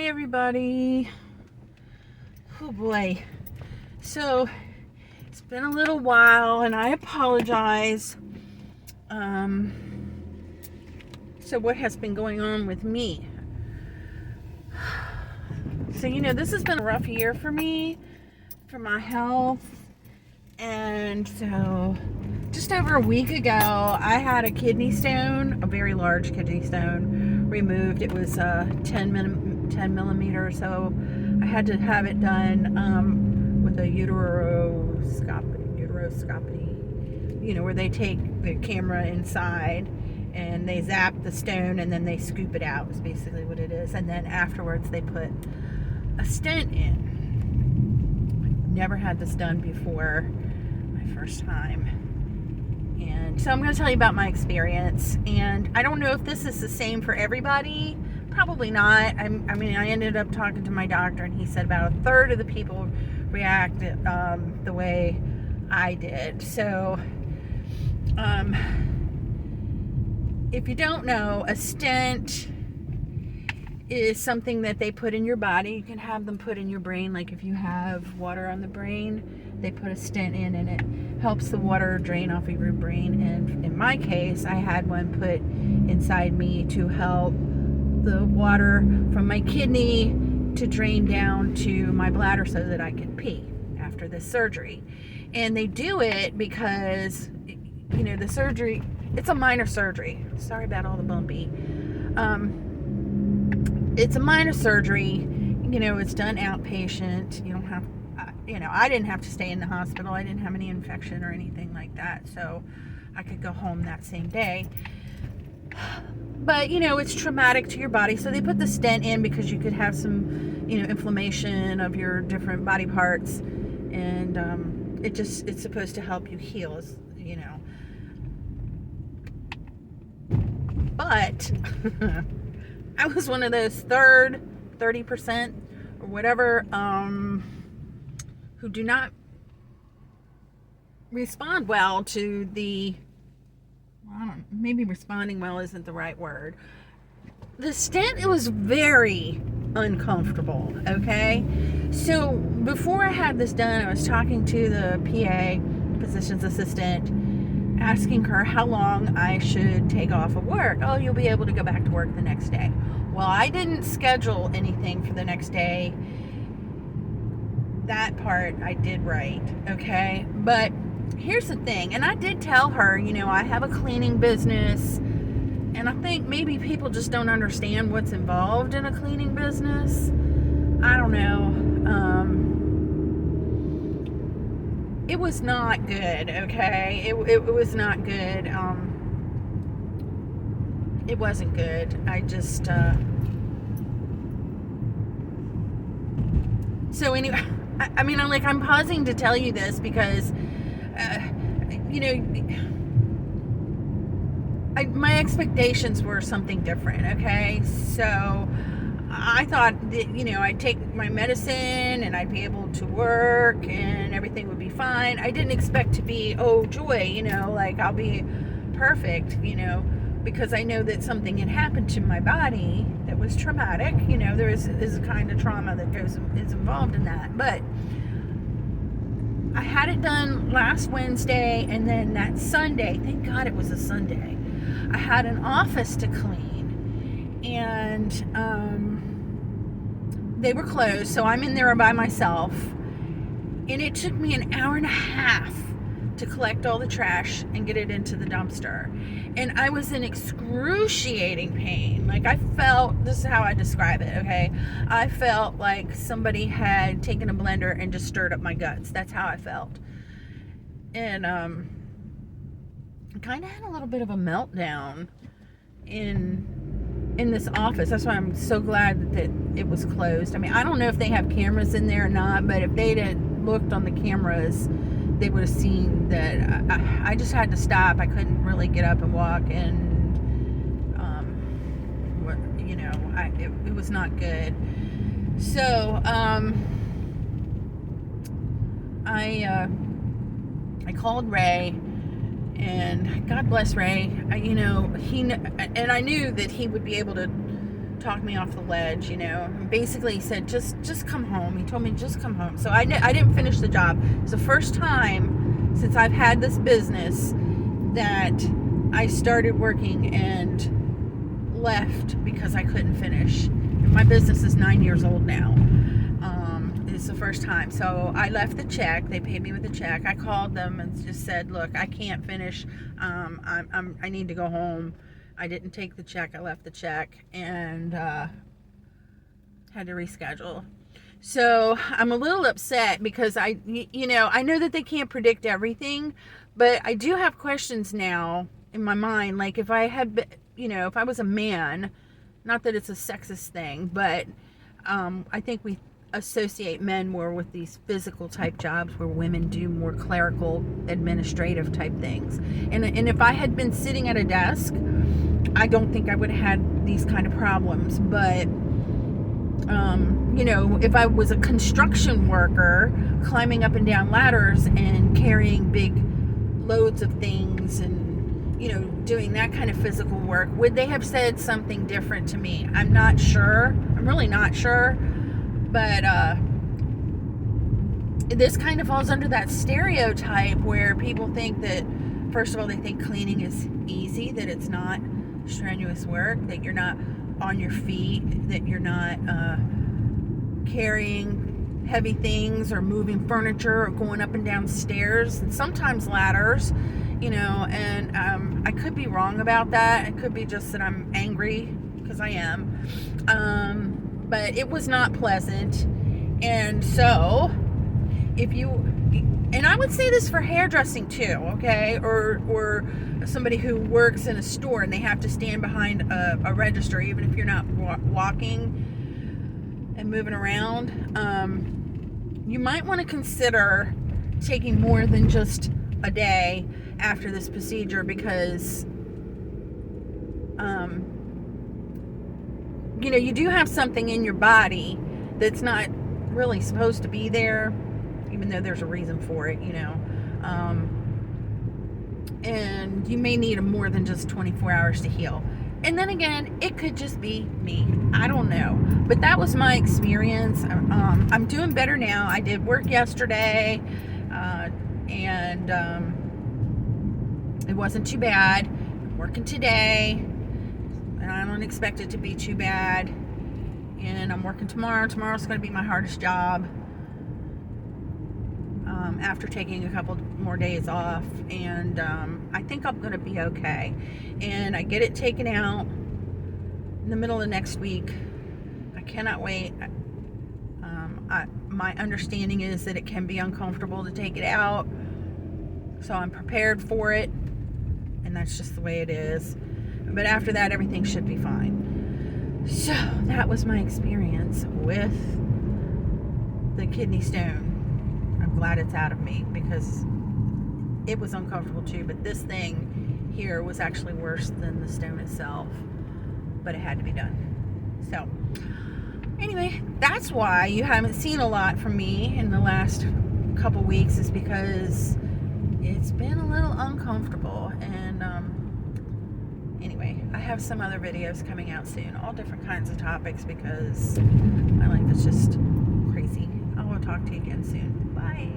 Hey everybody. Oh boy. So it's been a little while and I apologize. So what has been going on with me? So this has been a rough year for me, for my health. And so just over a week ago, I had a kidney stone, a very large kidney stone, removed. It was 10 millimeter, so I had to have it done with a uteroscopy, where they take the camera inside and they zap the stone and then they scoop it out, is basically what it is. And then afterwards they put a stent in. Never had this done before, my first time. And so I'm going to tell you about my experience. And I don't know if this is the same for everybody. Probably not. I ended up talking to my doctor, and he said about a third of the people reacted the way I did. So, if you don't know, a stent is something that they put in your body. You can have them put in your brain. Like if you have water on the brain, they put a stent in, and it helps the water drain off of your brain. And in my case, I had one put inside me to help the water from my kidney to drain down to my bladder so that I could pee after this surgery. And they do it because, the surgery, it's a minor surgery. Sorry about all the bumpy. It's a minor surgery. It's done outpatient. You don't have, I didn't have to stay in the hospital. I didn't have any infection or anything like that. So I could go home that same day. But, it's traumatic to your body. So they put the stent in because you could have some, inflammation of your different body parts. And it's supposed to help you heal, But I was one of those 30% or whatever, who do not respond well to maybe responding well isn't the right word. The stent, it was very uncomfortable, okay? So before I had this done, I was talking to the PA, physician's assistant, asking her how long I should take off of work. Oh, you'll be able to go back to work the next day. Well, I didn't schedule anything for the next day. That part I did right, okay? But here's the thing, and I did tell her, I have a cleaning business, and I think maybe people just don't understand what's involved in a cleaning business. I don't know. It was not good, okay? It was not good. It wasn't good. I just, so anyway, I'm pausing to tell you this because, my expectations were something different, okay? So I thought that, I'd take my medicine and I'd be able to work and everything would be fine. I didn't expect to be, oh, joy, I'll be perfect, because I know that something had happened to my body that was traumatic. There is a kind of trauma that is involved in that. But I had it done last Wednesday, and then that Sunday, thank God it was a Sunday, I had an office to clean, and they were closed, so I'm in there by myself, and it took me an hour and a half to collect all the trash and get it into the dumpster. And I was in excruciating pain. Like, I felt, this is how I describe it, okay? I felt like somebody had taken a blender and just stirred up my guts. That's how I felt. And I kind of had a little bit of a meltdown in this office. That's why I'm so glad that it was closed. I don't know if they have cameras in there or not, but if they'd had looked on the cameras, they would have seen that I just had to stop. I couldn't really get up and walk, and it was not good. So I called Ray, and God bless Ray. I knew that he would be able to talk me off the ledge, and basically he said, just come home. He told me, just come home. So I didn't finish the job. It's the first time since I've had this business that I started working and left because I couldn't finish. And my business is 9 years old now. It's the first time. So I left the check. They paid me with a check. I called them and just said, look, I can't finish. I need to go home. I didn't take the check. I left the check and had to reschedule. So I'm a little upset because I know that they can't predict everything, but I do have questions now in my mind. Like if I had been, if I was a man, not that it's a sexist thing, but I think we associate men more with these physical type jobs where women do more clerical, administrative type things. And if I had been sitting at a desk, I don't think I would have had these kind of problems. But if I was a construction worker climbing up and down ladders and carrying big loads of things and doing that kind of physical work, would they have said something different to me? I'm not sure. I'm really not sure. But this kind of falls under that stereotype where people think that, first of all, they think cleaning is easy, that it's not strenuous work, that you're not on your feet, that you're not carrying heavy things or moving furniture or going up and down stairs and sometimes ladders, and I could be wrong about that. It could be just that I'm angry, because I am. But it was not pleasant. And so and I would say this for hairdressing too, okay, or somebody who works in a store and they have to stand behind a register, even if you're not walking and moving around, you might want to consider taking more than just a day after this procedure, because you do have something in your body that's not really supposed to be there, even though there's a reason for it, and you may need more than just 24 hours to heal. And then again, it could just be me. I don't know. But that was my experience. I'm doing better now. I did work yesterday, and it wasn't too bad. I'm working today, and I don't expect it to be too bad. And I'm working tomorrow. Tomorrow's going to be my hardest job, after taking a couple more days off. And I think I'm going to be okay. And I get it taken out in the middle of next week. I cannot wait. My understanding is that it can be uncomfortable to take it out, so I'm prepared for it, and that's just the way it is. But after that, everything should be fine. So that was my experience with the kidney stone. I'm glad it's out of me, because it was uncomfortable too, but this thing here was actually worse than the stone itself, but it had to be done. So anyway, that's why you haven't seen a lot from me in the last couple weeks, is because it's been a little uncomfortable. And anyway, I have some other videos coming out soon, all different kinds of topics, because my life is just crazy. I will talk to you again soon. Bye.